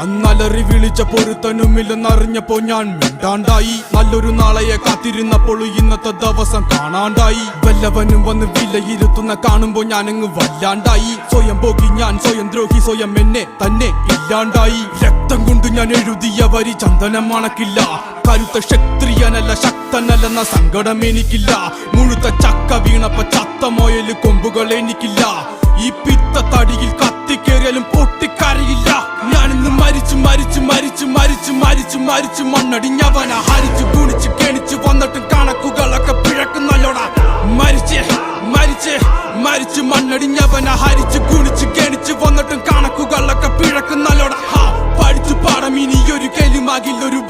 അന്നലറി വിളിച്ച പൊരുത്തനുമില്ലെന്നറിഞ്ഞപ്പോ ഞാൻ മിണ്ടാണ്ടായി. നല്ലൊരു നാളെയെ കാത്തിരുന്നപ്പോൾ ഇന്നത്തെ ദിവസം കാണാണ്ടായി. വല്ലവനും വന്ന് വിലയിരുത്തുന്ന കാണുമ്പോ ഞാനങ്ങ് വല്ലാണ്ടായി. സ്വയം പോകി ഞാൻ സ്വയം ദ്രോഹി, സ്വയം എന്നെ തന്നെ ഇല്ലാണ്ടായി. രക്തം കൊണ്ട് ഞാൻ എഴുതിയ വരി ചന്ദനം മണക്കില്ല. കരുത്ത ക്ഷത്രിയനല്ല ശക്തനല്ലെന്ന സങ്കടം എനിക്കില്ല. മുഴുത്ത ചക്ക വീണപ്പ ചത്ത മൊയല് കൊമ്പുകൾ എനിക്കില്ല. ഈ പിത്ത തടിയിൽ കത്തിക്കേറിയാലും പൊട്ടിക്കരയില്ല. ഞാനിന്ന് മരിച്ചു മരിച്ചു മരിച്ചു മരിച്ചു മരിച്ചു മരിച്ചു മണ്ണടിഞ്ഞവന ഹരിച്ചു ഗുണിച്ച് കെണിച്ചു വന്നിട്ടും കണക്കുകളൊക്കെ പിഴക്കുന്നല്ലോടാ. മരിച്ച് മരിച്ച് മരിച്ചു മണ്ണടിഞ്ഞവന ഹരിച്ചു ഗുണിച്ച് കെണിച്ചു വന്നിട്ടും കണക്കുകളൊക്കെ പിഴക്കുന്നല്ലോടാ. പഠിച്ചു പാടം ഇനിയൊരു കെലുമാകില്ലൊരു